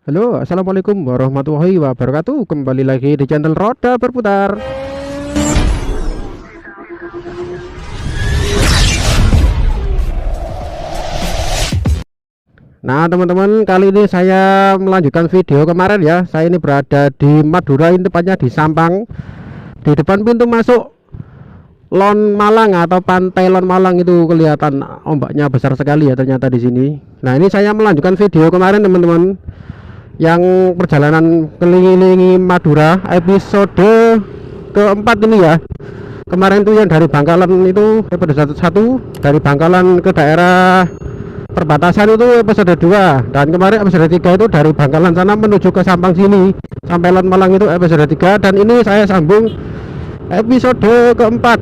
Halo, assalamualaikum warahmatullahi wabarakatuh. Kembali lagi di channel Roda Berputar. Nah, teman-teman, kali ini saya melanjutkan video kemarin ya. Saya ini berada di Madura, ini tepatnya di Sampang. Di depan pintu masuk Lon Malang atau Pantai Lon Malang itu kelihatan ombaknya besar sekali ya ternyata di sini. Nah, ini saya melanjutkan video kemarin, teman-teman, yang perjalanan keliling Madura episode keempat ini ya. Kemarin itu yang dari Bangkalan itu episode 1, dari Bangkalan ke daerah perbatasan itu episode 2, dan kemarin episode 3 itu dari Bangkalan sana menuju ke Sampang sini sampai Lon Malang itu episode 3, dan ini saya sambung episode keempat.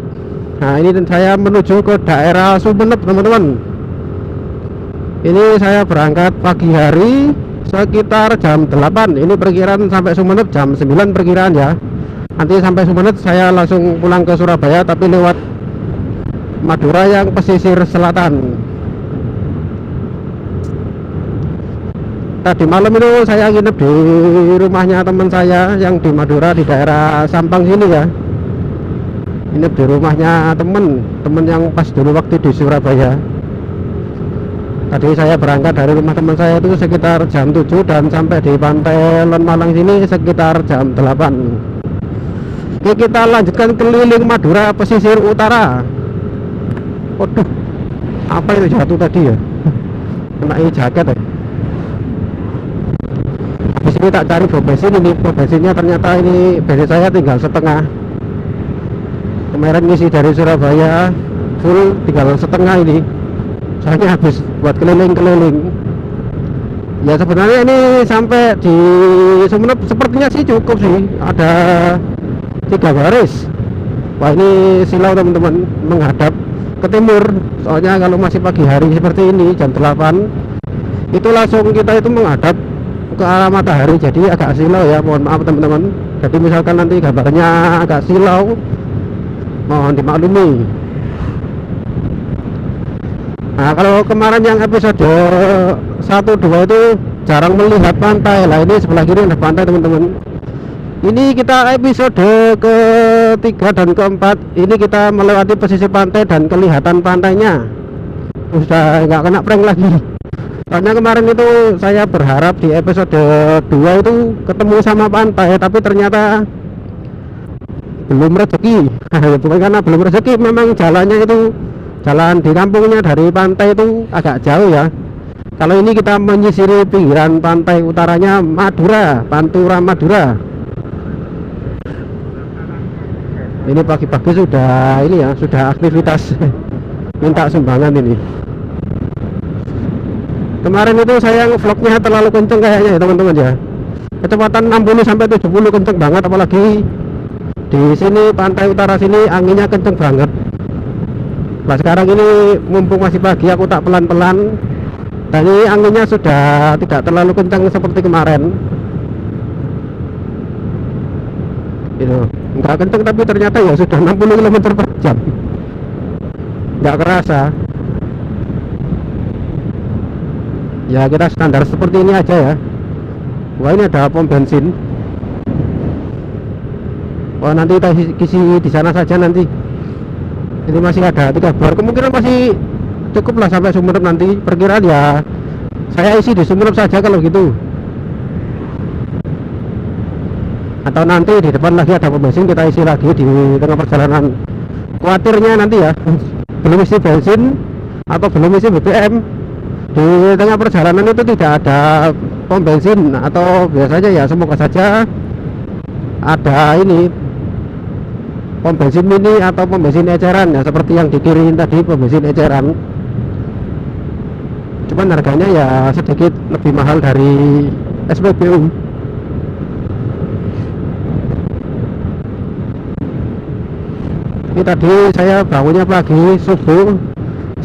Nah, ini saya menuju ke daerah Sumeneb, teman-teman. Ini saya berangkat pagi hari sekitar jam 8. Ini perkiraan sampai Sumeneb jam 9 perkiraan ya. Nanti sampai Sumeneb saya langsung pulang ke Surabaya, tapi lewat Madura yang pesisir selatan. Tadi malam itu saya nginep di rumahnya teman saya yang di Madura di daerah Sampang sini ya. Nginep di rumahnya temen yang pas dulu waktu di Surabaya. Tadi saya berangkat dari rumah teman saya itu sekitar jam 7 dan sampai di Pantai Lon Malang sini sekitar jam 8. Oke, kita lanjutkan keliling Madura pesisir utara. Waduh, apa itu jatuh tadi ya? Kenai jaket ya. Di sini tak cari bom bensin, ini bom bensinnya ternyata ini bensin saya tinggal setengah. Kemarin ngisi dari Surabaya full, tinggal setengah ini. Soalnya habis buat keliling-keliling. Ya sebenarnya ini sampai di Sumeneb sepertinya sih cukup sih. Ada 3 baris. Wah, ini silau teman-teman, menghadap ke timur. Soalnya kalau masih pagi hari seperti ini jam 8 itu langsung kita itu menghadap ke arah matahari, jadi agak silau ya, mohon maaf teman-teman. Jadi misalkan nanti gambarnya agak silau, mohon dimaklumi. Nah, kalau kemarin yang episode 1-2 itu jarang melihat pantai. Lah, ini sebelah kiri ada pantai teman-teman. Ini kita episode ketiga dan keempat, ini kita melewati pesisir pantai dan kelihatan pantainya. Sudah nggak kena prank lagi. Soalnya kemarin itu saya berharap di episode 2 itu ketemu sama pantai, tapi ternyata belum rezeki. Bukan karena belum rezeki, memang jalannya itu, jalan di kampungnya dari pantai itu agak jauh ya. Kalau ini kita menyisiri pinggiran pantai utaranya Madura, Pantura Madura. Ini pagi-pagi sudah ini ya, sudah aktivitas minta sumbangan ini. Kemarin itu saya vlognya terlalu kenceng kayaknya ya teman-teman ya. Kecepatan 60 sampai 70 kenceng banget, apalagi di sini pantai utara sini anginnya kenceng banget. Nah, sekarang ini mumpung masih pagi aku tak pelan-pelan, dan ini anginnya sudah tidak terlalu kencang seperti kemarin. Gitu. Enggak kencang tapi ternyata ya sudah 60 km per jam. Enggak kerasa. Ya kita standar seperti ini aja ya. Wah, ini ada pom bensin. Wah, nanti kita isi di sana saja nanti. Ini masih ada 3 bar, kemungkinan masih cukup lah sampai Sumeneb nanti. Perkiraan ya saya isi di Sumeneb saja kalau gitu. Atau nanti di depan lagi ada pom bensin, kita isi lagi di tengah perjalanan. Khawatirnya nanti ya belum isi bensin atau belum isi BBM, di tengah perjalanan itu tidak ada pom bensin, atau biasanya ya semoga saja ada ini pom bensin mini atau pom bensin eceran ya, seperti yang dikirim tadi, pom bensin eceran. Cuman harganya ya sedikit lebih mahal dari SPBU. Ini tadi saya bangunnya pagi, subuh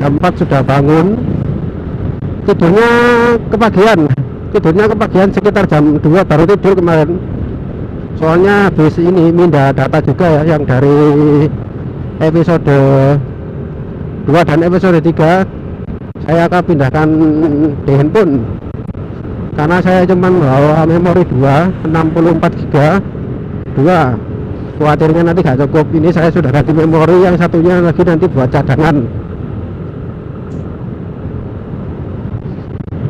jam 4 sudah bangun. Tidurnya kepagian sekitar jam 2 baru tidur kemarin. Soalnya habis ini mindah data juga ya, yang dari episode 2 dan episode 3 saya akan pindahkan di handphone karena saya cuman bawa memori 2 64 giga 2, khawatirnya nanti gak cukup. Ini saya sudah ganti memori, yang satunya lagi nanti buat cadangan.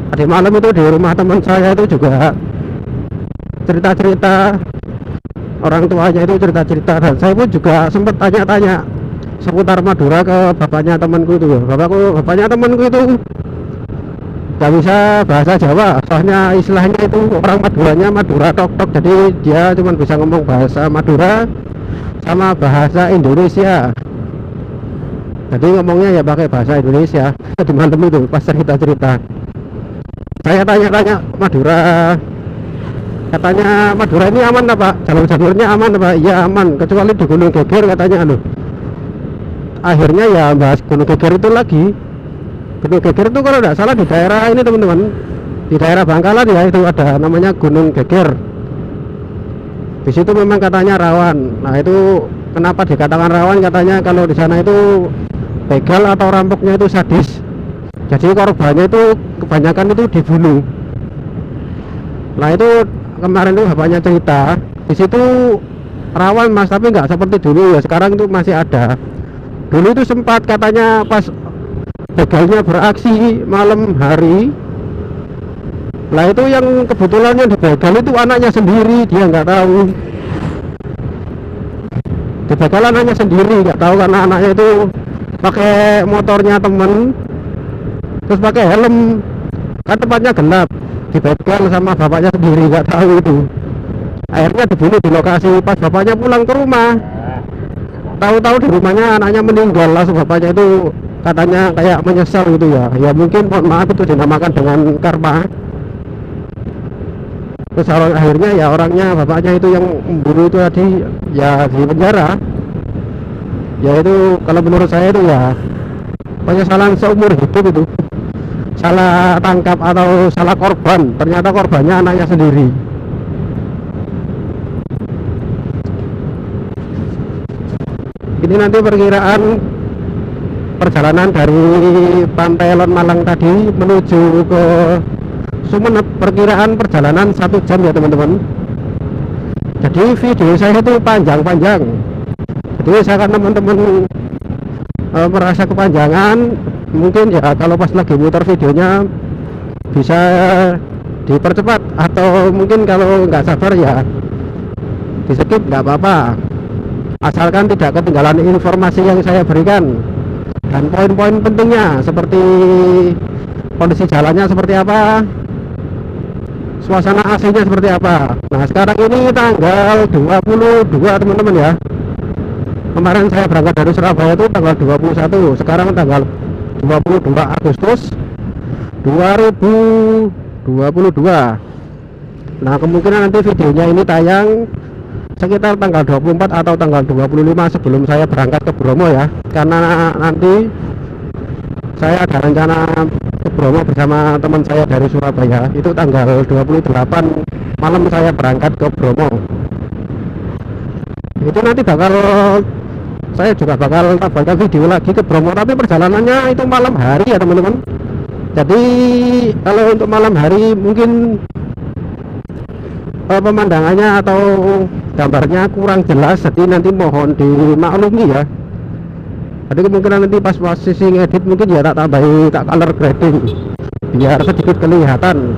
Tadi malam itu di rumah teman saya itu juga cerita-cerita, orang tuanya itu cerita-cerita, dan saya pun juga sempat tanya-tanya seputar Madura ke bapaknya temanku itu. Bapaknya temanku itu gak bisa bahasa Jawa, soalnya istilahnya itu orang Maduranya Madura tok-tok, jadi dia cuma bisa ngomong bahasa Madura sama bahasa Indonesia. Jadi ngomongnya ya pakai bahasa Indonesia. Di malam itu pas cerita-cerita, saya tanya-tanya Madura, katanya Madura ini aman apa Pak? Jalur-jalurnya aman apa? Iya aman, kecuali di Gunung Geger katanya. Akhirnya ya bahas Gunung Geger itu lagi. Gunung Geger itu kalau tidak salah di daerah ini teman-teman, di daerah Bangkalan ya, itu ada namanya Gunung Geger. Di situ memang katanya rawan. Nah itu kenapa dikatakan rawan? Katanya kalau di sana itu begal atau rampoknya itu sadis. Jadi korbannya itu kebanyakan itu dibunuh. Nah itu kemarin itu bapaknya cerita, di situ rawan mas, tapi nggak seperti dulu ya. Sekarang itu masih ada. Dulu itu sempat katanya pas begalnya beraksi malam hari. Nah itu yang kebetulan yang dibegal itu anaknya sendiri, dia nggak tahu. Dibegal anaknya sendiri, nggak tahu karena anaknya itu pakai motornya temen, terus pakai helm, kan tempatnya gelap, dibegal sama bapaknya sendiri, nggak tahu itu. Akhirnya dibunuh di lokasi. Pas bapaknya pulang ke rumah, tahu-tahu di rumahnya anaknya meninggal. Langsung bapaknya itu katanya kayak menyesal gitu ya. Ya mungkin mohon maaf itu dinamakan dengan karma. Terus akhirnya ya orangnya, bapaknya itu yang membunuh itu tadi ya di penjara. Ya itu kalau menurut saya itu ya penyesalan seumur hidup itu. Salah tangkap atau salah korban, ternyata korbannya anaknya sendiri. Ini nanti perkiraan perjalanan dari Pantai Lon Malang tadi menuju ke Sumeneb, perkiraan perjalanan 1 jam ya teman-teman. Jadi video saya itu panjang-panjang, jadi misalkan teman-teman merasa kepanjangan, mungkin ya kalau pas lagi muter videonya bisa dipercepat, atau mungkin kalau nggak sabar ya di skip, nggak apa-apa, asalkan tidak ketinggalan informasi yang saya berikan dan poin-poin pentingnya seperti kondisi jalannya seperti apa, suasana AC-nya seperti apa. Nah sekarang ini tanggal 22 teman-teman ya. Kemarin saya berangkat dari Surabaya itu tanggal 21, sekarang tanggal 22 Agustus 2022. Nah kemungkinan nanti videonya ini tayang sekitar tanggal 24 atau tanggal 25 sebelum saya berangkat ke Bromo ya, karena nanti saya ada rencana ke Bromo bersama teman saya dari Surabaya. Itu tanggal 28 malam saya berangkat ke Bromo. Itu nanti saya juga bakal tabelkan video lagi ke Bromo, tapi perjalanannya itu malam hari ya teman-teman. Jadi kalau untuk malam hari mungkin pemandangannya atau gambarnya kurang jelas, jadi nanti mohon dimaklumi ya. Jadi kemungkinan nanti pas posisi ngedit mungkin ya tak tambahin, tak color grading biar sedikit kelihatan.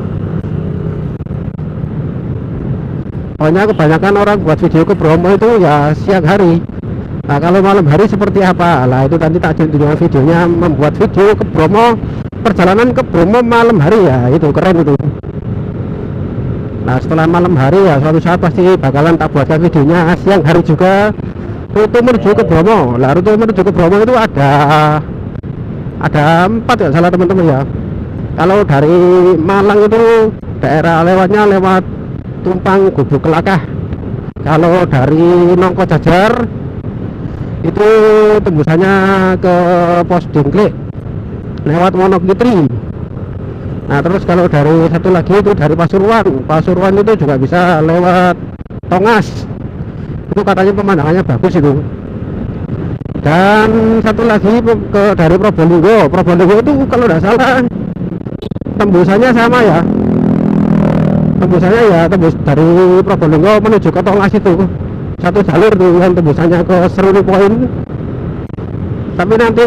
Pokoknya kebanyakan orang buat video ke Bromo itu ya siang hari. Nah kalau malam hari seperti apa, lah itu nanti tak dengan videonya, membuat video ke Bromo, perjalanan ke Bromo malam hari ya, itu keren itu. Nah setelah malam hari ya suatu saat pasti bakalan tak buatkan videonya siang hari juga, rute menuju ke Bromo. Lah rute menuju ke Bromo itu ada 4 ya salah teman-teman ya. Kalau dari Malang itu daerah lewatnya lewat Tumpang Gubuk Kelakah. Kalau dari Nongko Jajar itu tembusannya ke Pos Dengklek lewat Wonogiri. Nah terus kalau dari satu lagi itu dari Pasuruan itu juga bisa lewat Tongas, itu katanya pemandangannya bagus itu. Dan satu lagi dari Probolinggo itu kalau tidak salah tembusannya sama ya, tembusannya ya tembus dari Probolinggo menuju ke Tongas itu, satu jalur tuh yang tembusannya ke Seruni Point. Tapi nanti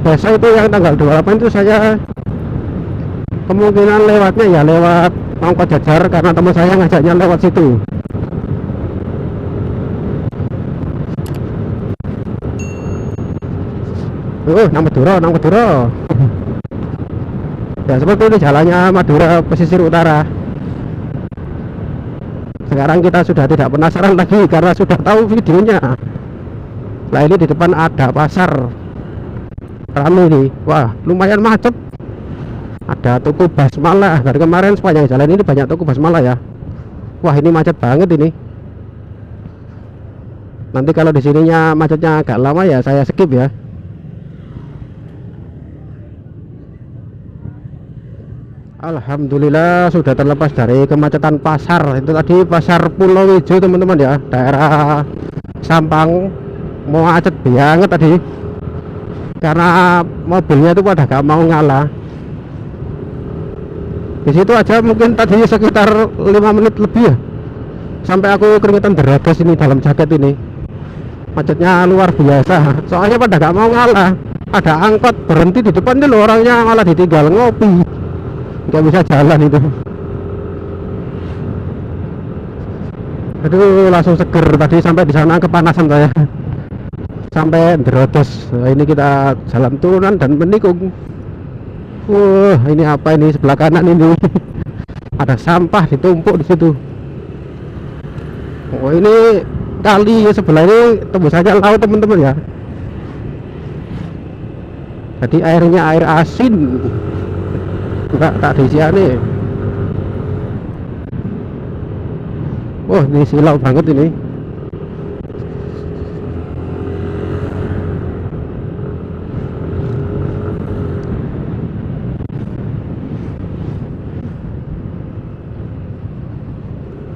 besok itu yang tanggal 28 itu saya kemungkinan lewatnya ya lewat Mangko Jajar, karena teman saya ngajaknya lewat situ. Nang Madura. Ya seperti ini jalannya Madura pesisir utara. Sekarang kita sudah tidak penasaran lagi karena sudah tahu videonya. Nah ini di depan ada pasar rame nih. Wah lumayan macet. Ada toko basmalah. Dari kemarin sepanjang jalan ini banyak toko basmalah ya. Wah ini macet banget ini. Nanti kalau di sininya macetnya agak lama ya saya skip ya. Alhamdulillah sudah terlepas dari kemacetan pasar. Itu tadi pasar Pulau Ijo teman-teman ya, daerah Sampang. Mau macet banget tadi karena mobilnya itu pada gak mau ngalah. Di situ aja mungkin tadi sekitar 5 menit lebih ya, sampai aku keringetan beragas ini dalam jaket ini. Macetnya luar biasa, soalnya pada gak mau ngalah. Ada angkot berhenti di depan dulu, orangnya malah ditinggal ngopi, nggak bisa jalan itu. Aduh langsung seger tadi, sampai di sana kepanasan saya sampai derodos. Nah, ini kita jalan turunan dan menikung. Wah ini apa ini sebelah kanan ini ada sampah ditumpuk di situ. Oh ini kali sebelah ini tembusannya laut teman-teman ya, jadi airnya air asin, enggak tak diisiane. Wah ini silau banget ini.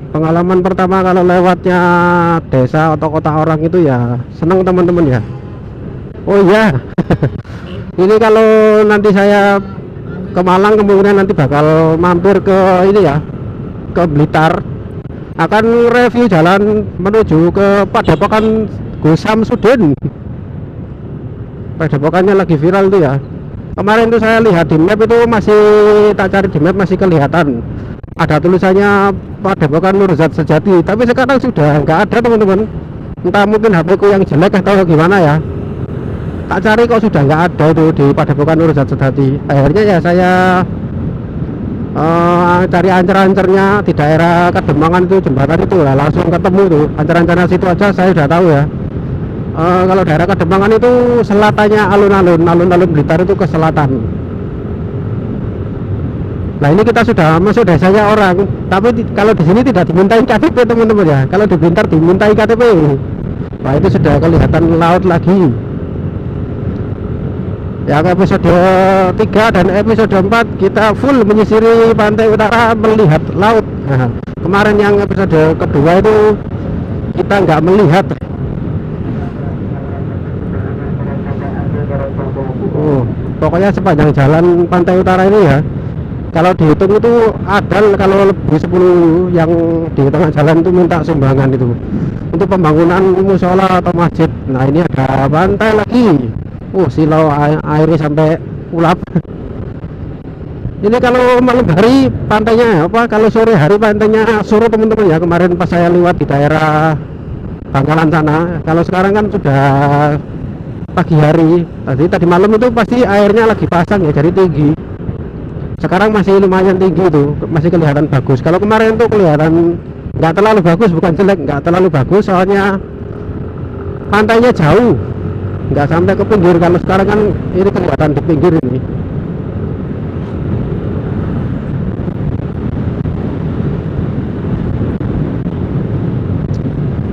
Pengalaman pertama kalau lewatnya desa atau kota orang itu ya seneng teman-teman ya. Oh iya ini kalau nanti saya ke Malang kemungkinan nanti bakal mampir ke ini ya, ke Blitar. Akan review jalan menuju ke Padepokan Gus Samsudin. Padepokannya lagi viral itu ya. Kemarin tuh saya lihat di map itu, masih tak cari di map masih kelihatan ada tulisannya Padepokan Nurzat Sejati, tapi sekarang sudah nggak ada teman-teman. Entah mungkin HP ku yang jelek atau gimana ya. Tak cari kok sudah nggak ada itu di Padepokan Nurzat Sejati. Akhirnya ya saya cari ancer-ancernya di daerah Kademangan itu, jembatan itu lah, langsung ketemu tuh ancer-ancernya. Situ aja saya sudah tahu ya. Kalau daerah Kademangan itu selatannya alun-alun Blitar itu ke selatan. Nah ini kita sudah masuk desanya orang, tapi kalau di sini tidak dimintai KTP teman-teman ya. Kalau di Blitar dimintai KTP. Wah itu sudah kelihatan laut lagi. Yang episode 3 dan episode 4 kita full menyisiri pantai utara melihat laut. Nah, kemarin yang episode kedua itu kita nggak melihat. Pokoknya sepanjang jalan pantai utara ini ya, kalau dihitung itu ada kalau lebih 10 yang di tengah jalan itu minta sumbangan itu untuk pembangunan musola atau masjid. Nah ini ada pantai lagi. Silau airnya sampai ulap. Ini kalau malam hari pantainya apa, kalau sore hari pantainya surut teman-teman ya. Kemarin pas saya lewat di daerah Bangkalan sana. Kalau sekarang kan sudah pagi hari. Tadi malam itu pasti airnya lagi pasang ya, jadi tinggi. Sekarang masih lumayan tinggi itu, masih kelihatan bagus. Kalau kemarin tuh kelihatan nggak terlalu bagus, bukan jelek, nggak terlalu bagus, soalnya pantainya jauh, nggak sampai ke pinggir. Kalau sekarang kan ini kelihatan di pinggir ini.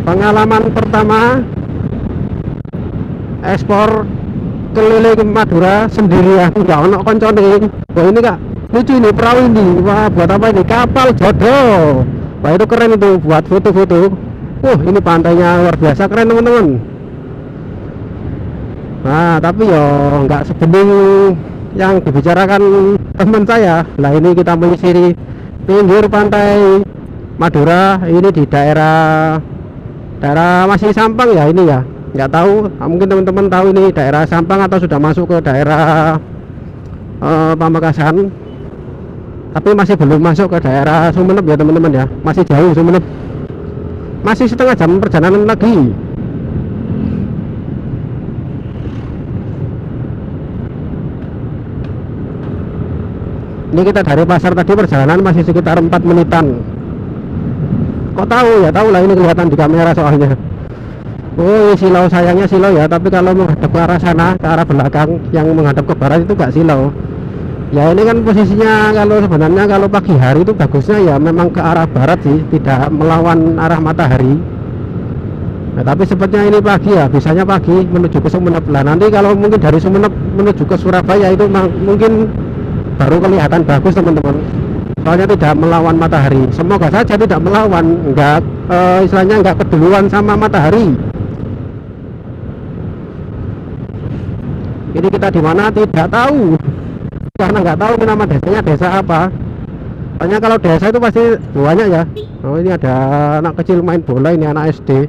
Pengalaman pertama ekspor keliling Madura sendirian, nggak ono koncone. Wah ini kak lucu ini perahu ini. Wah buat apa ini, kapal jodoh. Wah itu keren itu buat foto-foto. Ini pantainya luar biasa keren teman-teman. Nah tapi yo nggak sebening yang dibicarakan teman saya. Lah ini kita menyisiri pinggir pantai Madura. Ini di daerah masih Sampang ya ini ya, nggak tahu, mungkin teman-teman tahu ini daerah Sampang atau sudah masuk ke daerah Pamekasan, tapi masih belum masuk ke daerah Sumeneb ya teman-teman ya, masih jauh Sumeneb, masih setengah jam perjalanan lagi. Ini kita dari pasar tadi perjalanan masih sekitar 4 menitan. Kok tahu ya? Tahu lah, ini kelihatan di kamera soalnya. Oh, silau, sayangnya silau ya, tapi kalau menghadap ke arah sana, ke arah belakang yang menghadap ke barat itu gak silau. Ya ini kan posisinya kalau sebenarnya kalau pagi hari itu bagusnya ya memang ke arah barat sih, tidak melawan arah matahari. Nah, tapi sepertinya ini pagi ya, bisanya pagi menuju ke Sumeneb. Lah nanti kalau mungkin dari Sumeneb menuju ke Surabaya itu mungkin baru kelihatan bagus teman-teman, soalnya tidak melawan matahari. Semoga saja tidak melawan, enggak istilahnya enggak keduluan sama matahari. Ini kita di mana tidak tahu, karena nggak tahu nama desanya desa apa. Soalnya kalau desa itu pasti banyak ya. Oh, ini ada anak kecil main bola, ini anak SD,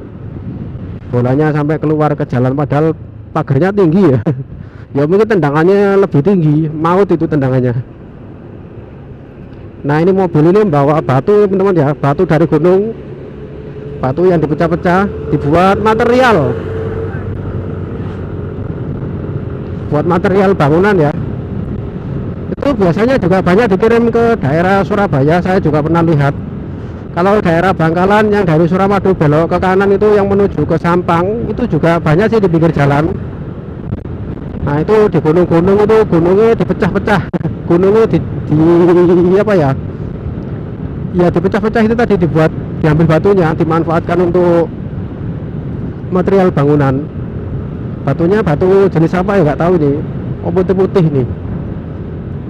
bolanya sampai keluar ke jalan padahal pagarnya tinggi ya. Ya mungkin tendangannya lebih tinggi, maut itu tendangannya. Nah ini mobil ini membawa batu teman-teman ya, batu dari gunung, batu yang dipecah-pecah dibuat material, buat material bangunan ya. Itu biasanya juga banyak dikirim ke daerah Surabaya, saya juga pernah lihat. Kalau daerah Bangkalan yang dari Suramadu belok ke kanan itu yang menuju ke Sampang, itu juga banyak sih di pinggir jalan. Nah itu di gunung-gunung itu gunungnya dipecah-pecah, gunungnya di apa ya? Ya dipecah-pecah itu tadi, diambil batunya, dimanfaatkan untuk material bangunan. Batunya batu jenis apa ya nggak tahu nih, oh putih-putih nih,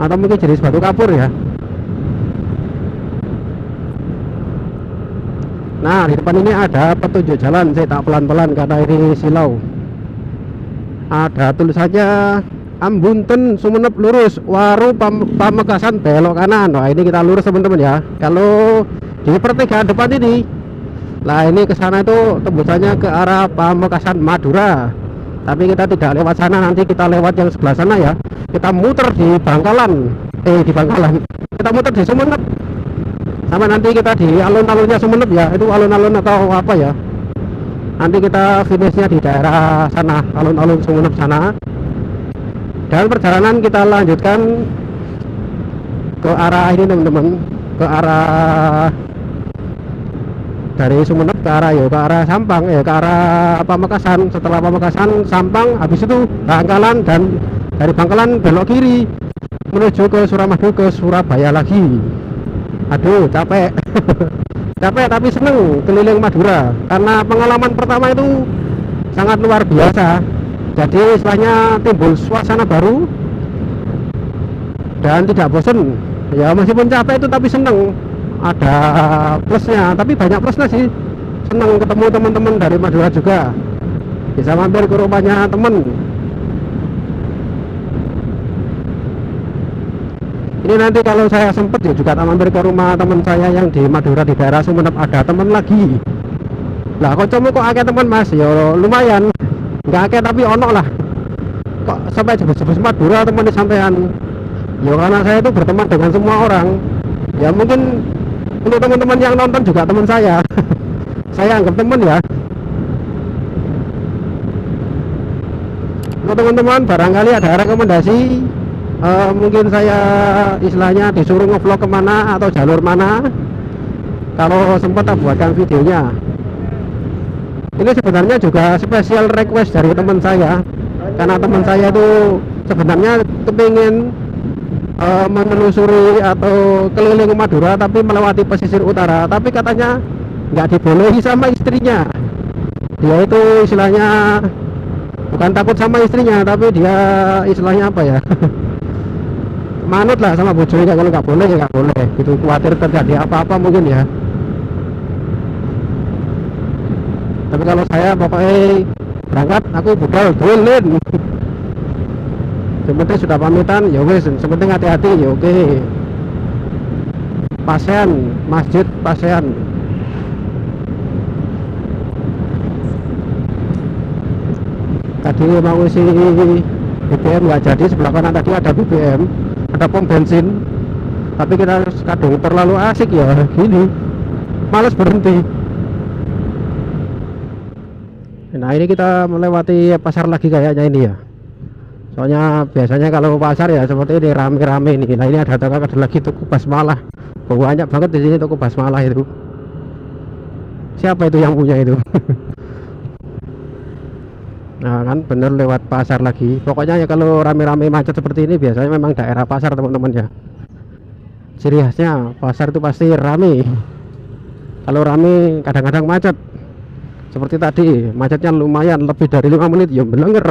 atau mungkin jenis batu kapur ya. Nah di depan ini ada petunjuk jalan, saya tak pelan-pelan karena ini silau. Ada tulisannya Ambunten Sumeneb lurus, Waru Pamekasan belok kanan. Nah ini kita lurus teman-teman ya. Kalau di pertigaan depan ini, lah ini ke sana itu tembusannya ke arah Pamekasan Madura. Tapi kita tidak lewat sana, nanti kita lewat yang sebelah sana ya. Kita muter di Bangkalan, di Bangkalan. Kita muter di Sumeneb. Sama nanti kita di alun-alunnya Sumeneb ya. Itu alun-alun atau apa ya? Nanti kita finishnya di daerah sana, alun-alun Sumeneb sana. Dan perjalanan kita lanjutkan ke arah ini teman-teman, ke arah dari Sumeneb ke arah ke arah Sampang ya, ke arah Pamekasan. Setelah Pamekasan Sampang, habis itu Bangkalan, dan dari Bangkalan belok kiri menuju ke Suramadu, ke Surabaya lagi. Aduh capek. Capek tapi seneng keliling Madura, karena pengalaman pertama itu sangat luar biasa. Jadi istilahnya timbul suasana baru dan tidak bosan ya, meskipun capek itu tapi seneng. Ada plusnya, tapi banyak plusnya sih. Seneng ketemu teman-teman dari Madura juga, bisa mampir ke rumahnya temen. Ini nanti kalau saya sempet ya juga tak mampir ke rumah teman saya yang di Madura di daerah Sumeneb, ada teman lagi. Lah kok cuma kok akeh teman mas, ya lumayan, nggak akeh tapi ono lah. Kok sampai jebus-jebus Madura teman sampean? Ya karena saya itu berteman dengan semua orang. Ya mungkin untuk teman-teman yang nonton juga teman saya. Saya anggap teman ya. Untuk teman-teman barangkali ada rekomendasi, mungkin saya istilahnya disuruh ngevlog kemana atau jalur mana, kalau sempat tak buatkan videonya. Ini sebenarnya juga spesial request dari teman saya, karena teman saya itu sebenarnya kepingin menelusuri atau keliling Madura tapi melewati pesisir utara, tapi katanya nggak dibolehi sama istrinya. Dia itu istilahnya bukan takut sama istrinya, tapi dia istilahnya apa ya, manut lah sama bojone, kalau nggak boleh ya nggak boleh gitu, khawatir terjadi apa-apa mungkin ya. Tapi kalau saya pokoknya berangkat aku budal dolin. Sepenting sudah pamitan ya wes, sepenting hati-hati ya oke. Pasean, Masjid Pasean. Tadi mau isi BBM nggak jadi, sebelah kanan tadi ada BBM, ada pom bensin, tapi kita kadang terlalu asik ya gini, males berhenti. Nah ini kita melewati pasar lagi kayaknya ini ya, soalnya biasanya kalau pasar ya seperti ini rame-rame ini. Nah ini ada lagi toko basmalah, banyak banget di sini toko basmalah itu. Siapa itu yang punya itu? Nah kan bener lewat pasar lagi. Pokoknya ya kalau rame-rame macet seperti ini biasanya memang daerah pasar teman-teman ya. Ciri khasnya pasar itu pasti rame. Kalau rame kadang-kadang macet. Seperti tadi macetnya lumayan lebih dari 5 menit ya belenger.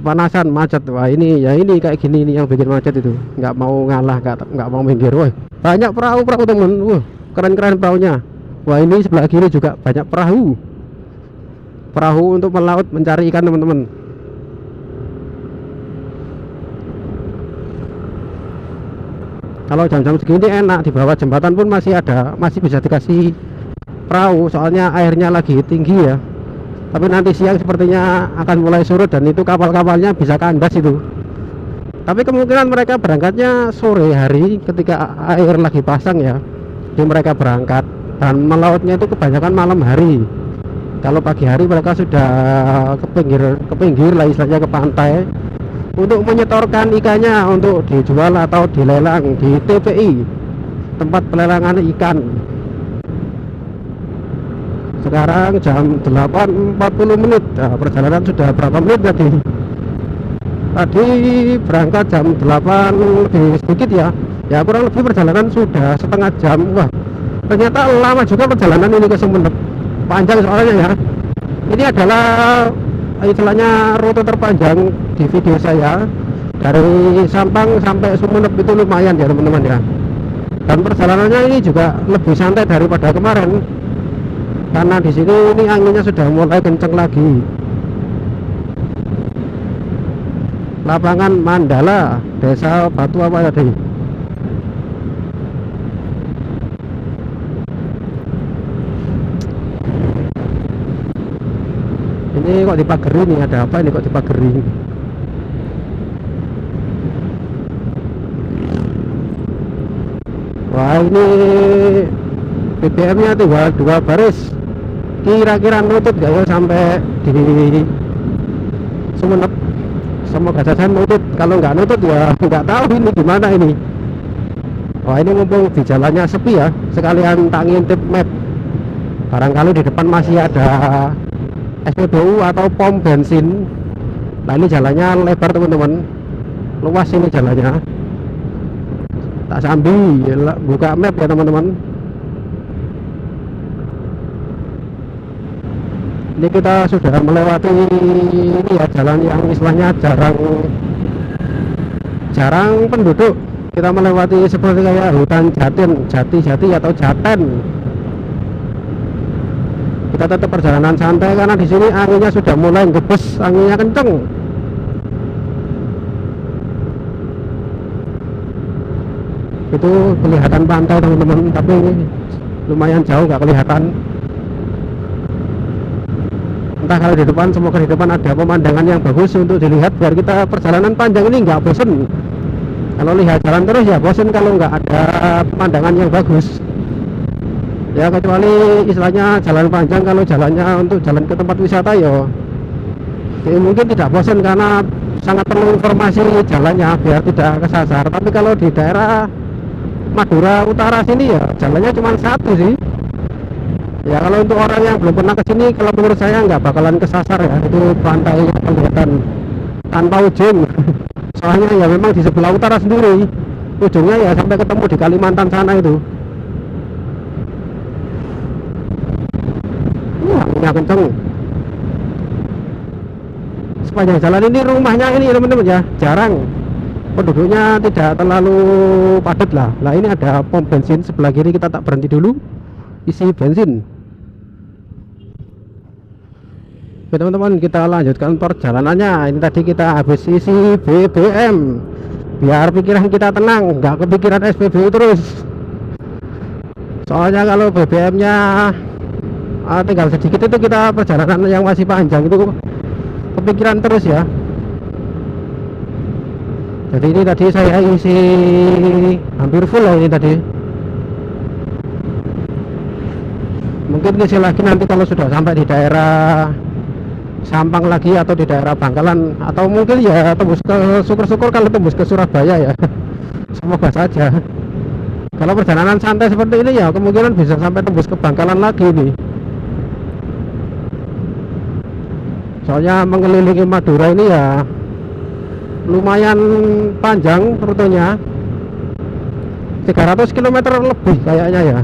Kepanasan macet. Wah ini ya ini kayak gini ini yang bikin macet itu. Nggak mau ngalah, nggak mau minggir. Wah banyak perahu temen. Wah keren-keren perahunya. Wah ini sebelah kiri juga banyak perahu untuk melaut mencari ikan teman-teman. Kalau jam-jam segini enak, di bawah jembatan pun masih bisa dikasih perahu, soalnya airnya lagi tinggi ya. Tapi nanti siang sepertinya akan mulai surut dan itu kapal-kapalnya bisa kandas itu. Tapi kemungkinan mereka berangkatnya sore hari ketika air lagi pasang ya. Jadi mereka berangkat dan melautnya itu kebanyakan malam hari. Kalau pagi hari mereka sudah ke pinggir lah istilahnya, ke pantai untuk menyetorkan ikannya untuk dijual atau dilelang di TPI, tempat pelelangan ikan. Sekarang jam 8.40 menit. Nah, perjalanan sudah berapa menit tadi? Tadi berangkat jam 8 lebih sedikit ya. Ya kurang lebih perjalanan sudah setengah jam. Wah ternyata lama juga perjalanan ini ke Sumeneb. Panjang soalnya ya. Ini adalah istilahnya rute terpanjang di video saya. Dari Sampang sampai Sumeneb itu lumayan ya teman-teman ya. Dan perjalanannya ini juga lebih santai daripada kemarin. Karena di sini ini anginnya sudah mulai kenceng lagi. Lapangan Mandala, Desa Batu apa tadi? Ini kok dipageri nih, ada apa ini kok dipageri? Wah ini BBM nya tinggal 2 baris. Kira-kira nutut gak ya sampai di Sumeneb? Semoga saja nutut. Kalau nggak nutut ya nggak tahu ini gimana ini. Wah ini mumpung di jalannya sepi ya, sekalian tak ngintip map. Barangkali di depan masih ada SPBU atau pom bensin. Nah ini jalannya lebar teman-teman, luas ini jalannya. Tak sambil buka map ya teman-teman. Ini kita sudah melewati ini ya, jalan yang istilahnya jarang penduduk. Kita melewati seperti kayak hutan jati atau jaten. Kita tetap perjalanan santai karena di sini anginnya sudah mulai ngebes, anginnya kenceng. Itu kelihatan pantai teman-teman, tapi lumayan jauh nggak kelihatan. Entah kalau di depan, semoga di depan ada pemandangan yang bagus untuk dilihat biar kita perjalanan panjang ini nggak bosen. Kalau lihat jalan terus ya bosen kalau nggak ada pemandangan yang bagus. Ya kecuali istilahnya jalan panjang, kalau jalannya untuk jalan ke tempat wisata ya mungkin tidak bosan karena sangat perlu informasi jalannya biar tidak kesasar. Tapi kalau di daerah Madura Utara sini ya jalannya cuma satu sih. Ya kalau untuk orang yang belum pernah kesini, kalau menurut saya nggak bakalan kesasar ya. Itu pantai yang kelihatan tanpa ujung. Soalnya ya memang di sebelah utara sendiri, ujungnya ya sampai ketemu di Kalimantan sana itu. Anginnya kenceng. Sepanjang jalan ini rumahnya ini teman-teman ya jarang, penduduknya tidak terlalu padat lah. Nah ini ada pom bensin sebelah kiri, kita tak berhenti dulu isi bensin. Oke teman-teman, kita lanjutkan perjalanannya. Ini tadi kita habis isi BBM biar pikiran kita tenang, nggak kepikiran SPBU terus. Soalnya kalau BBM-nya tinggal sedikit itu kita perjalanan yang masih panjang itu kepikiran terus ya. Jadi ini tadi saya isi hampir full lah ini tadi. Mungkin isi lagi nanti kalau sudah sampai di daerah Sampang lagi atau di daerah Bangkalan, atau mungkin ya tembus ke, syukur-syukur kalau tembus ke Surabaya ya. Semoga saja. Kalau perjalanan santai seperti ini ya kemungkinan bisa sampai tembus ke Bangkalan lagi nih. Soalnya mengelilingi Madura ini ya lumayan panjang rutenya, 300 km lebih kayaknya ya,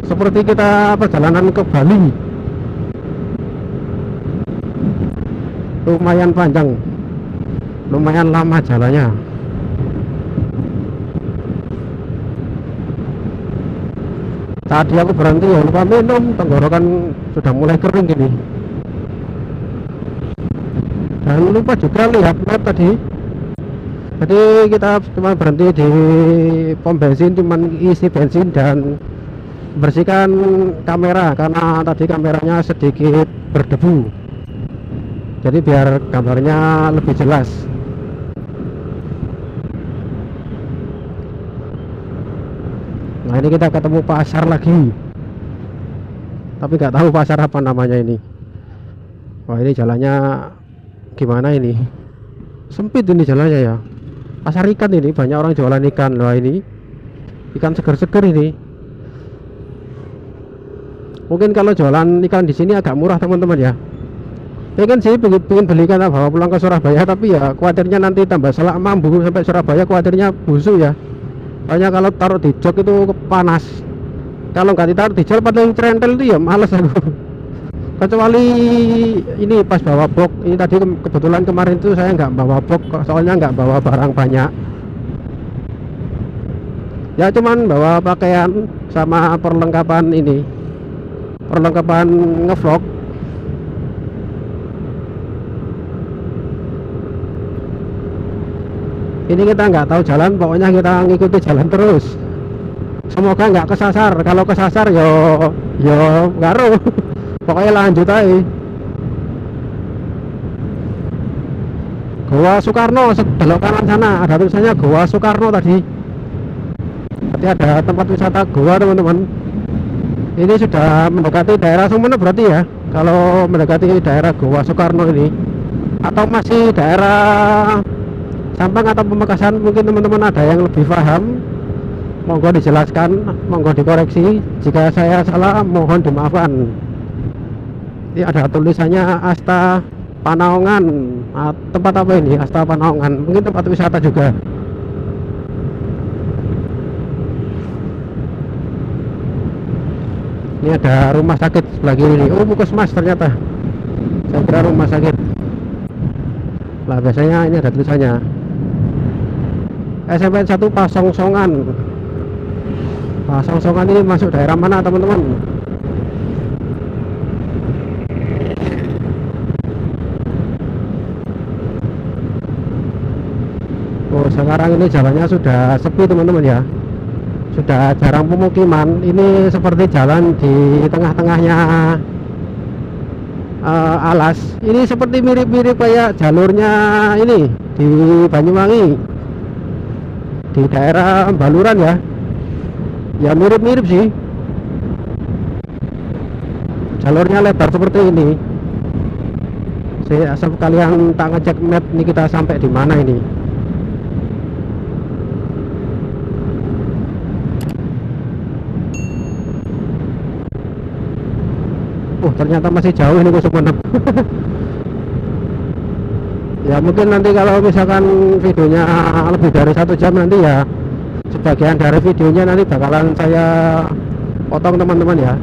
seperti kita perjalanan ke Bali. Lumayan panjang, lumayan lama jalannya. Tadi aku berhenti ya lupa minum, tenggorokan sudah mulai kering gini. Dan lupa juga lihat map tadi. Jadi kita cuma berhenti di pom bensin, cuman isi bensin dan bersihkan kamera karena tadi kameranya sedikit berdebu. Jadi biar gambarnya lebih jelas. Nah ini kita ketemu pasar lagi, tapi nggak tahu pasar apa namanya ini. Wah ini jalannya gimana ini? Sempit ini jalannya ya. Pasar ikan ini, banyak orang jualan ikan loh ini. Ikan seger-seger ini. Mungkin kalau jualan ikan di sini agak murah teman-teman ya. Pengen sih pengen beli ikan bawa pulang ke Surabaya, tapi ya khawatirnya nanti tambah selak mambu sampai Surabaya, khawatirnya busuk ya. Soalnya kalau taruh di jok itu panas. Kalau nggak ditaruh di jok paling cerentel itu ya males aku. Kecuali ini pas bawa box. Ini tadi kebetulan kemarin itu saya nggak bawa box, soalnya nggak bawa barang banyak. Ya cuman bawa pakaian sama perlengkapan ini, perlengkapan ngevlog. Ini kita nggak tahu jalan, pokoknya kita ngikuti jalan terus. Semoga nggak kesasar. Kalau kesasar yo garu. Pokoknya lanjut aja. Goa Soekarno belok kanan sana, ada tulisannya Goa Soekarno tadi. Berarti ada tempat wisata goa teman-teman. Ini sudah mendekati daerah Sumeneb berarti ya. Kalau mendekati daerah Goa Soekarno ini, atau masih daerah Sampang atau Pamekasan, mungkin teman-teman ada yang lebih paham, monggo dijelaskan, monggo dikoreksi. Jika saya salah mohon dimaafkan. Ini ada tulisannya Asta Panaongan. Tempat apa ini? Asta Panaongan, mungkin tempat wisata juga. Ini ada rumah sakit sebelah kiri ini. Oh puskesmas ternyata, saya kira rumah sakit lah. Biasanya ini ada tulisannya SMPN 1 Pasongsongan. Pasongsongan ini masuk daerah mana teman-teman? Oh sekarang ini jalannya sudah sepi teman-teman ya, sudah jarang pemukiman. Ini seperti jalan di tengah-tengahnya alas. Ini seperti mirip-mirip kayak jalurnya ini di Banyuwangi, di daerah Baluran ya. Ya mirip-mirip sih, jalurnya lebar seperti ini. Saya asal kalian tak ngecek map ini kita sampai di mana ini. Ternyata masih jauh ini ke Sumeneb. Ya mungkin nanti kalau misalkan videonya lebih dari 1 jam nanti ya sebagian dari videonya nanti bakalan saya potong teman-teman ya,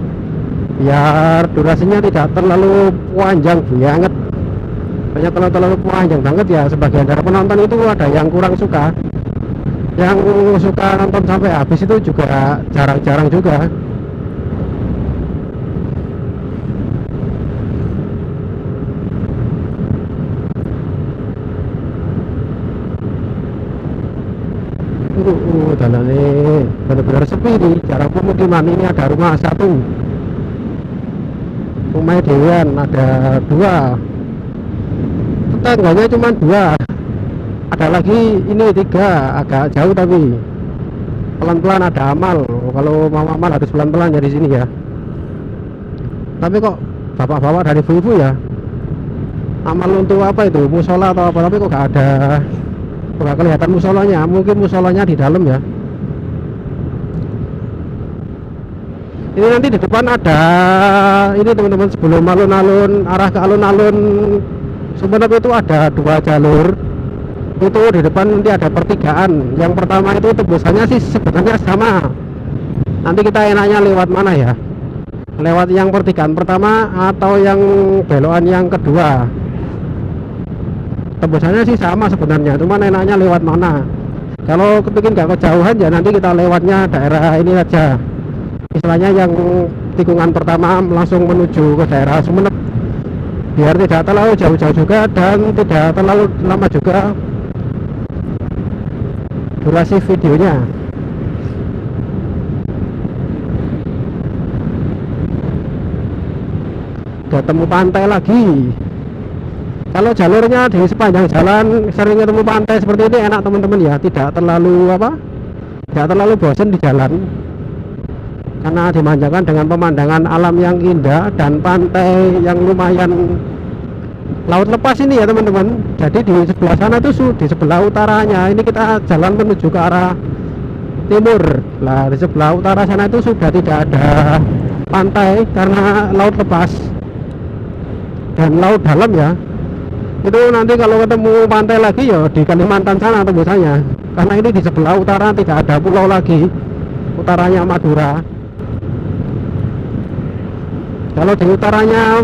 biar durasinya tidak terlalu panjang banget. Banyak kalau terlalu panjang banget ya sebagian dari penonton itu ada yang kurang suka. Yang suka nonton sampai habis itu juga jarang-jarang juga. Jalan ini benar-benar sepi nih, jarang pemukiman. Ini ada rumah satu, rumah dewan ada dua, tetangganya cuma dua, ada lagi ini tiga, agak jauh tapi pelan-pelan ada amal. Kalau mau amal harus pelan-pelan ya di sini ya. Tapi kok bapak-bapak dari ibu-ibu ya, amal untuk apa itu, musola atau apa, tapi kok gak ada, nggak kelihatan musolanya. Mungkin musolanya di dalam ya. Ini nanti di depan ada ini teman-teman, sebelum alun-alun arah ke alun-alun Sumeneb itu ada dua jalur. Itu di depan nanti ada pertigaan. Yang pertama itu tembusannya sih sebenarnya sama. Nanti kita enaknya lewat mana ya? Lewat yang pertigaan pertama atau yang belokan yang kedua? Tembusannya sih sama sebenarnya, cuman enaknya lewat mana. Kalau kepingin nggak kejauhan ya nanti kita lewatnya daerah ini aja, istilahnya yang tikungan pertama langsung menuju ke daerah Sumeneb, biar tidak terlalu jauh-jauh juga dan tidak terlalu lama juga durasi videonya. Ketemu pantai lagi. Kalau jalurnya di sepanjang jalan sering ketemu pantai seperti ini enak teman-teman ya, tidak terlalu tidak terlalu bosan di jalan karena dimanjakan dengan pemandangan alam yang indah dan pantai yang lumayan laut lepas ini ya teman-teman. Jadi di sebelah sana tuh, di sebelah utaranya ini kita jalan menuju ke arah timur. Lah di sebelah utara sana itu sudah tidak ada pantai karena laut lepas dan laut dalam ya. Itu nanti kalau ketemu pantai lagi ya di Kalimantan sana tembusannya, karena ini di sebelah utara tidak ada pulau lagi, utaranya Madura. Kalau di utaranya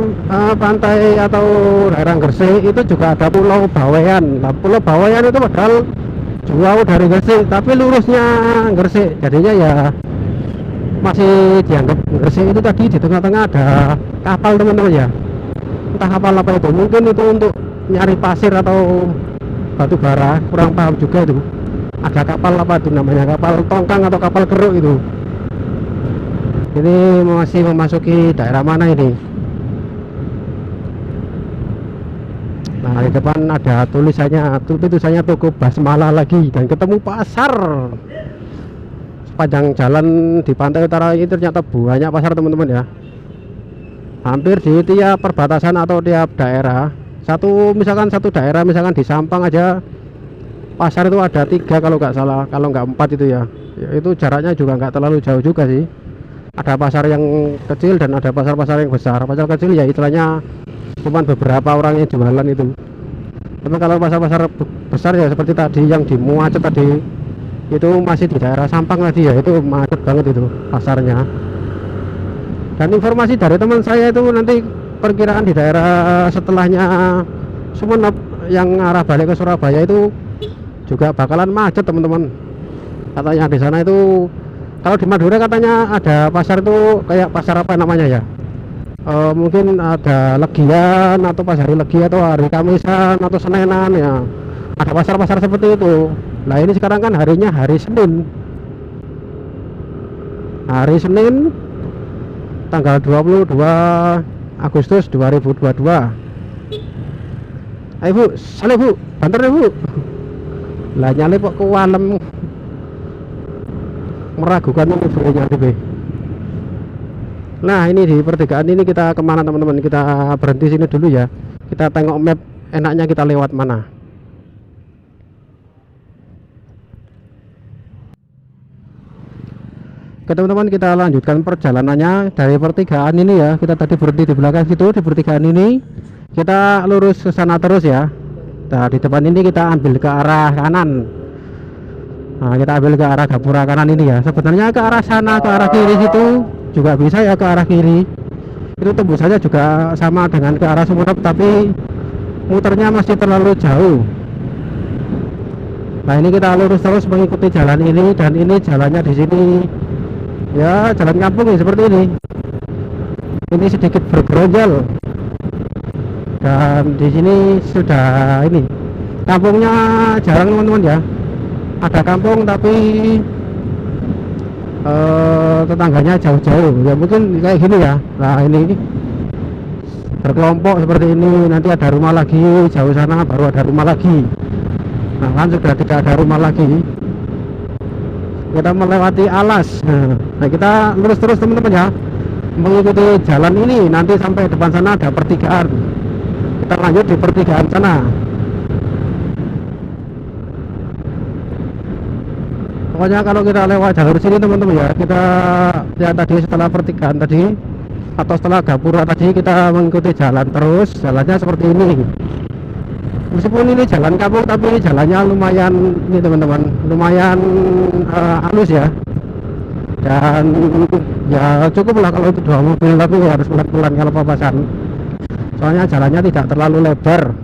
pantai atau daerah Gresik itu juga ada Pulau Bawean. Nah, Pulau Bawean itu padahal jauh dari Gresik tapi lurusnya Gresik, jadinya ya masih dianggap Gresik. Itu tadi di tengah-tengah ada kapal teman-teman ya, entah kapal apa itu, mungkin itu untuk nyari pasir atau batu bara, kurang paham juga itu. Ada kapal apa itu namanya, kapal tongkang atau kapal keruk itu. Ini masih memasuki daerah mana ini? Nah di depan ada tulisannya toko basmala lagi, dan ketemu pasar. Sepanjang jalan di pantai utara ini ternyata banyak pasar teman-teman ya. Hampir di tiap perbatasan atau tiap daerah, misalkan satu daerah, misalkan di Sampang aja pasar itu ada 3 kalau nggak salah, kalau nggak 4 itu ya. Itu jaraknya juga nggak terlalu jauh juga sih. Ada pasar yang kecil dan ada pasar-pasar yang besar. Pasar kecil ya istilahnya cuma beberapa orang yang jualan itu. Tapi kalau pasar-pasar besar ya seperti tadi yang di Muacet tadi, itu masih di daerah Sampang tadi ya, itu macet banget itu pasarnya. Dan informasi dari teman saya itu nanti perkiraan di daerah setelahnya Sumeneb yang arah balik ke Surabaya itu juga bakalan macet teman-teman. Katanya di sana itu, kalau di Madura katanya ada pasar itu kayak pasar apa namanya ya, mungkin ada Legian atau pas hari Legi atau hari Kamisan atau Senenan ya, ada pasar-pasar seperti itu. Nah ini sekarang kan harinya hari Senin tanggal 22 Agustus 2022. Ayo Bu, saleh Bu, banter ya Bu. Lah nyale kok kewalem, meragukan ini free-nya DB. Nah ini di pertigaan ini kita kemana teman-teman? Kita berhenti sini dulu ya, kita tengok map enaknya kita lewat mana. Oke teman-teman, kita lanjutkan perjalanannya dari pertigaan ini ya. Kita tadi berhenti di belakang situ, di pertigaan ini kita lurus ke sana terus ya. Nah di depan ini kita ambil ke arah kanan. Nah kita ambil ke arah gapura kanan ini ya. Sebenarnya ke arah sana, ke arah kiri situ juga bisa ya, ke arah kiri. Itu tembusannya juga sama dengan ke arah Sumeneb, tapi muternya masih terlalu jauh. Nah ini kita lurus terus mengikuti jalan ini, dan ini jalannya di sini ya jalan kampung ya, seperti ini. Ini sedikit bergeronjal, dan di sini sudah ini kampungnya jarang teman-teman ya. ada kampung tapi tetangganya jauh-jauh ya, mungkin kayak gini ya. Nah ini berkelompok seperti ini, nanti ada rumah lagi jauh sana, baru ada rumah lagi. Nah kan sudah tidak ada rumah lagi, kita melewati alas. Nah kita lurus terus teman-teman ya, mengikuti jalan ini, nanti sampai depan sana ada pertigaan, kita lanjut di pertigaan sana. Pokoknya kalau kita lewat jalur sini teman-teman ya, kita ya tadi setelah pertigaan tadi atau setelah gapura tadi, kita mengikuti jalan terus, jalannya seperti ini. Meskipun ini jalan kampung tapi ini jalannya lumayan ini teman-teman, lumayan halus ya, dan ya cukup lah kalau itu 2 mobil, tapi harus pelan-pelan kalau papasan, soalnya jalannya tidak terlalu lebar.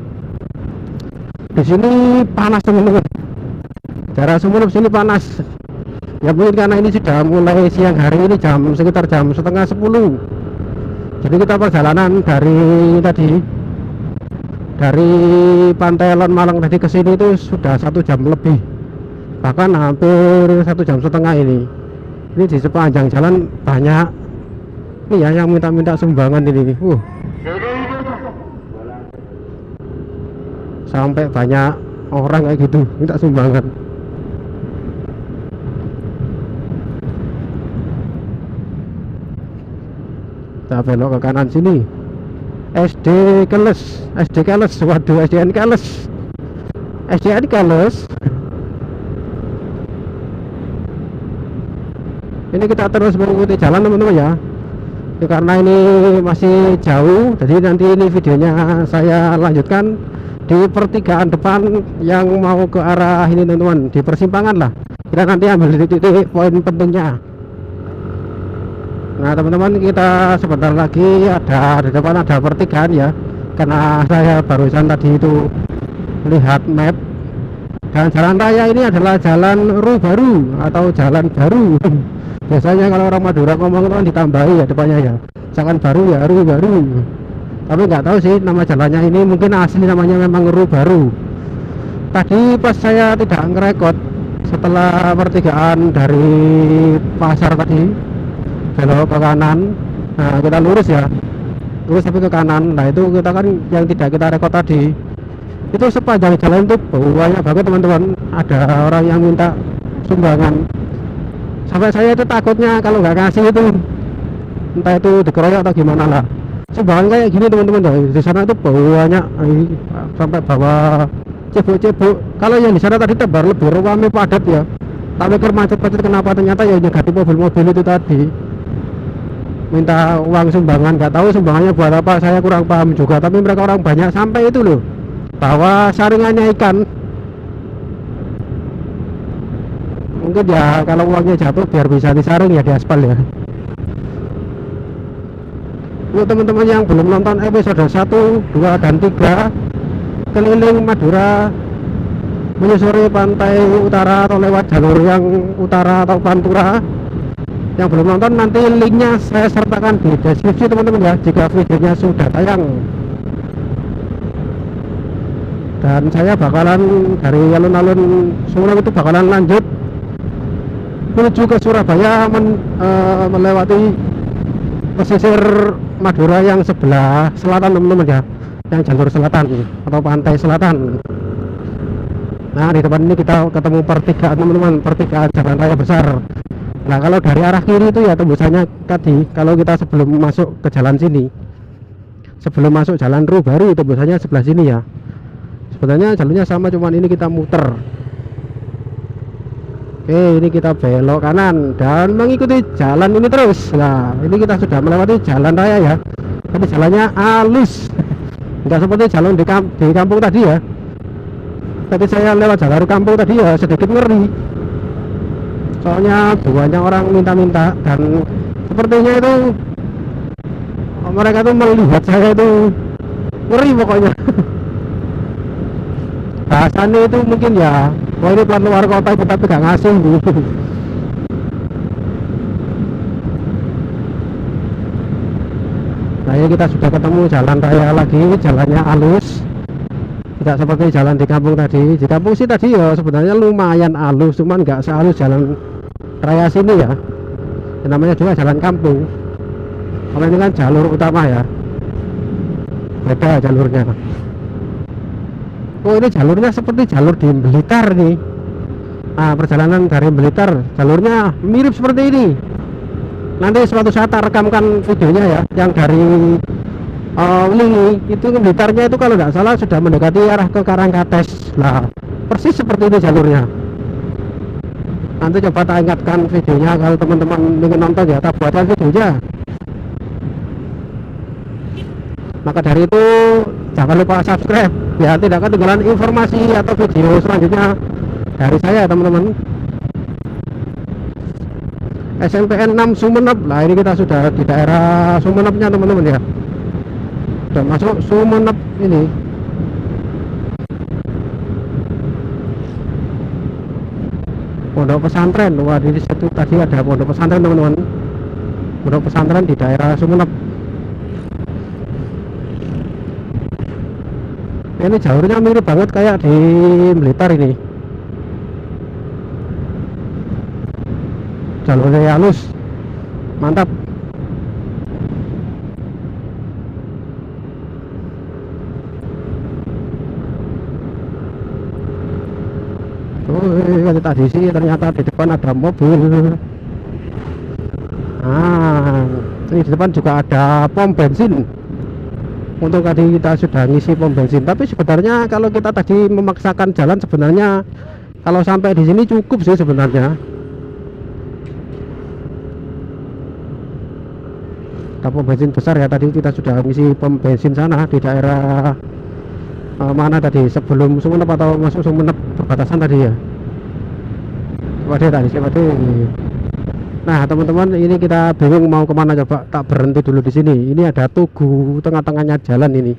Di sini panas teman-teman, daerah Sumeneb sini panas ya, mungkin karena ini sudah mulai siang hari, ini sekitar jam setengah 10. Jadi kita perjalanan dari Pantai Lon Malang tadi ke sini itu sudah 1 jam lebih, bahkan hampir 1,5 jam ini. Ini di sepanjang jalan banyak ini ya yang minta-minta sumbangan ini. Sampai banyak orang kayak gitu minta sumbangan. Kita belok ke kanan sini, SD Keles, waduh, SDN Keles. Ini kita terus mengikuti jalan teman-teman ya. Karena ini masih jauh, jadi nanti ini videonya saya lanjutkan di pertigaan depan yang mau ke arah ini teman-teman, di persimpangan lah. Kita nanti ambil titik-titik poin pentingnya. Nah teman-teman, kita sebentar lagi ada di depan ada pertigaan ya, karena saya barusan tadi itu lihat map, dan jalan raya ini adalah jalan baru atau jalan baru. Biasanya kalau orang Madura ngomong kan ditambahi ya depannya ya, jangan baru ya, baru. Tapi nggak tahu sih nama jalannya ini, mungkin asli namanya memang baru. Tadi pas saya tidak ngerekod, setelah pertigaan dari pasar tadi belok ke kanan, nah kita lurus ya, lurus tapi ke kanan. Nah itu kita kan yang tidak kita rekod tadi, itu sepanjang jalan itu banyak banget teman-teman, ada orang yang minta sumbangan. Sampai saya itu takutnya kalau nggak kasih itu entah itu dikeroyok atau gimana lah. Sumbangan kayak gini teman-teman, di sana itu banyak, sampai bawa cebok-cebok. Kalau yang di sana tadi tebar lebih ramai padat ya, tapi macet-macet. Kenapa? Ternyata ya negatif mobil-mobil itu tadi minta uang sumbangan. Nggak tahu sumbangannya buat apa, saya kurang paham juga, tapi mereka orang banyak sampai itu loh bawa saringannya ikan. Mungkin ya kalau uangnya jatuh biar bisa disaring ya di aspal ya. Untuk teman-teman yang belum nonton episode 1, 2, dan 3 keliling Madura menyusuri pantai utara atau lewat jalur yang utara atau Pantura, yang belum nonton nanti linknya saya sertakan di deskripsi teman-teman ya, jika videonya sudah tayang. Dan saya bakalan dari alun-alun Sumeneb itu bakalan lanjut menuju ke Surabaya, melewati pesisir Madura yang sebelah selatan teman-teman ya, yang jalur selatan atau pantai selatan. Nah di depan ini kita ketemu pertigaan teman-teman, pertigaan jalan raya besar. Nah kalau dari arah kiri itu ya tembusannya tadi, kalau kita sebelum masuk ke jalan sini, sebelum masuk jalan baru, tembusannya sebelah sini ya. Sebenarnya jalurnya sama, cuman ini kita muter. Oke, ini kita belok kanan dan mengikuti jalan ini terus. Nah ini kita sudah melewati jalan raya ya, tapi jalannya halus, nggak seperti jalan di kampung tadi ya. Tadi saya lewat jalur kampung tadi ya sedikit ngeri, soalnya banyak orang minta-minta, dan sepertinya itu mereka tuh melihat saya itu ngeri pokoknya. Bahasannya itu mungkin ya, wah ini pelan luar kota itu tapi gak ngasih gitu. Nah ini kita sudah ketemu jalan raya lagi, jalannya halus. tidak seperti jalan di kampung tadi. Di kampung sih tadi ya sebenarnya lumayan halus, cuman nggak sehalus jalan raya sini ya. Yang namanya juga jalan kampung. Kalau ini kan jalur utama ya, beda jalurnya. Oh, ini jalurnya seperti jalur di Blitar nih. Nah, perjalanan dari Blitar jalurnya mirip seperti ini. Nanti suatu saat tak rekamkan videonya ya, yang dari Lingi itu ke Blitarnya itu kalau tidak salah sudah mendekati arah ke Karangkates. Nah, persis seperti ini jalurnya. Nanti coba tak ingatkan videonya kalau teman-teman ingin nonton ya, tak buatkan videonya. Maka dari itu jangan lupa subscribe ya, tidak ketinggalan informasi atau video selanjutnya dari saya teman-teman. SMPN 6 Sumenep. Nah, ini kita sudah di daerah Sumenepnya teman-teman ya, sudah masuk Sumenep ini. Pondok pesantren. Wah, di situ tadi ada pondok pesantren teman-teman, pondok pesantren di daerah Sumenep. Ini jalurnya mirip banget kayak di Blitar ini, jalurnya halus, mantap. Oh, tadi sih ternyata di depan ada mobil. Ah, ini di depan juga ada pom bensin. Untuk tadi kita sudah ngisi pom bensin, tapi sebenarnya kalau kita tadi memaksakan jalan sebenarnya kalau sampai di sini cukup sih sebenarnya. Ada pom bensin besar ya, tadi kita sudah ngisi pom bensin sana di daerah mana tadi, sebelum Sumenep atau masuk Sumenep perbatasan tadi ya. Waduh, tadi siapa tuh? Nah teman-teman, ini kita bingung mau kemana, coba tak berhenti dulu di sini. Ini ada tugu tengah-tengahnya jalan ini.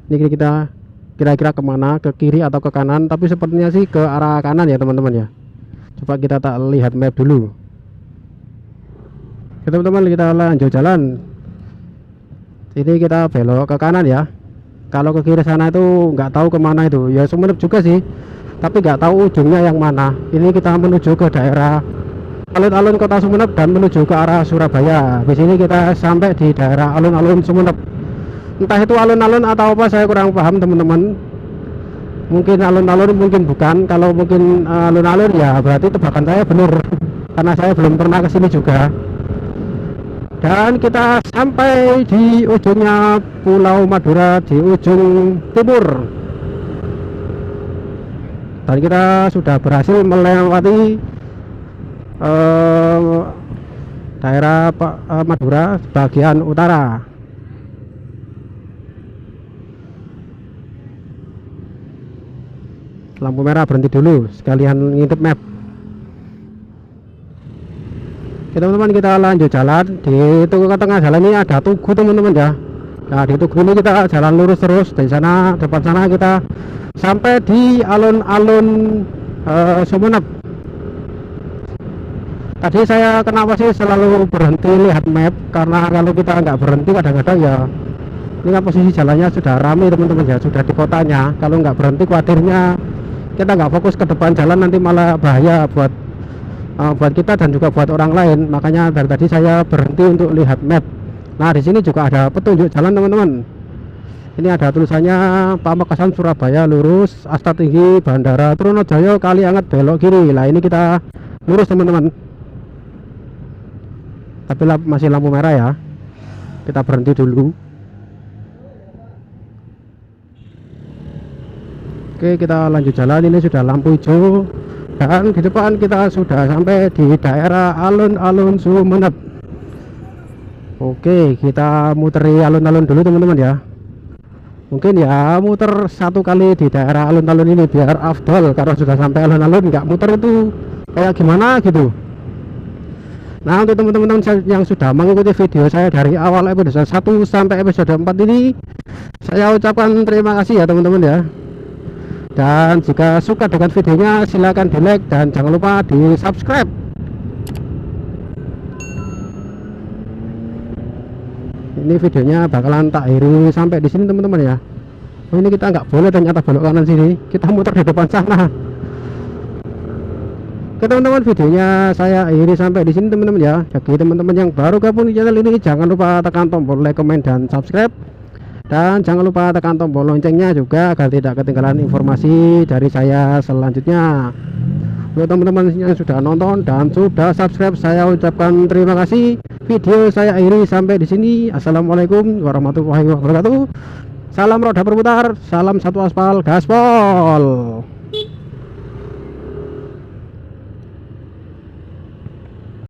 Ini kita kira-kira kemana, ke kiri atau ke kanan? Tapi sepertinya sih ke arah kanan ya teman-teman ya. Coba kita tak lihat map dulu. Ya, teman-teman, kita lanjut jalan. Ini kita belok ke kanan ya. Kalau ke kiri sana itu nggak tahu kemana itu. Ya Sumenep juga sih, tapi nggak tahu ujungnya yang mana. Ini kita menuju ke daerah alun-alun kota Sumenep dan menuju ke arah Surabaya. Di sini kita sampai di daerah alun-alun Sumenep. Entah itu alun-alun atau apa, saya kurang paham teman-teman. Mungkin alun-alun, mungkin bukan. Kalau mungkin alun-alun ya berarti tebakan saya benar, karena saya belum pernah ke sini juga. Dan kita sampai di ujungnya Pulau Madura, di ujung timur. Dan kita sudah berhasil melewati daerah Madura bagian utara. Lampu merah, berhenti dulu sekalian ngintip map. Oke teman-teman, kita lanjut jalan. Di tengah jalan ini ada tugu teman-teman ya. Nah di tugu ini kita jalan lurus terus. Dari sana, depan sana kita sampai di alun-alun Sumenep. Tadi saya kenapa sih selalu berhenti lihat map, karena kalau kita nggak berhenti kadang-kadang ya, ini kan posisi jalannya sudah ramai teman-teman ya, sudah di kotanya. Kalau nggak berhenti khawatirnya kita nggak fokus ke depan jalan, nanti malah bahaya buat kita dan juga buat orang lain. Makanya dari tadi saya berhenti untuk lihat map. Nah di sini juga ada petunjuk jalan teman-teman. Ini ada tulisannya Pamekasan Surabaya lurus, Asta Tinggi Bandara Trunojoyo Kalianget belok kiri. Nah ini kita lurus teman-teman, tapi masih lampu merah ya, kita berhenti dulu. Oke, kita lanjut jalan. Ini sudah lampu hijau dan di depan kita sudah sampai di daerah alun-alun Sumenep. Oke, kita muteri alun-alun dulu teman-teman ya. Mungkin ya muter satu kali di daerah alun-alun ini biar afdol, karena sudah sampai alun-alun nggak muter itu kayak gimana gitu. Nah untuk teman-teman yang sudah mengikuti video saya dari awal episode 1 sampai episode 4 ini, saya ucapkan terima kasih ya teman-teman ya. Dan jika suka dengan videonya silahkan di like dan jangan lupa di subscribe. Ini videonya bakalan tak akhiri sampai di sini teman-teman ya. Oh, ini kita nggak boleh ternyata belok kanan sini, kita muter di depan sana. Oke teman-teman, videonya saya akhiri sampai di sini teman-teman ya. Bagi teman-teman yang baru gabung di channel ini, jangan lupa tekan tombol like, komen, dan subscribe. Dan jangan lupa tekan tombol loncengnya juga agar tidak ketinggalan informasi dari saya selanjutnya. Untuk teman-teman yang sudah nonton dan sudah subscribe, saya ucapkan terima kasih. Video saya akhiri sampai di sini. Assalamualaikum warahmatullahi wabarakatuh. Salam roda berputar, salam satu aspal, gaspol.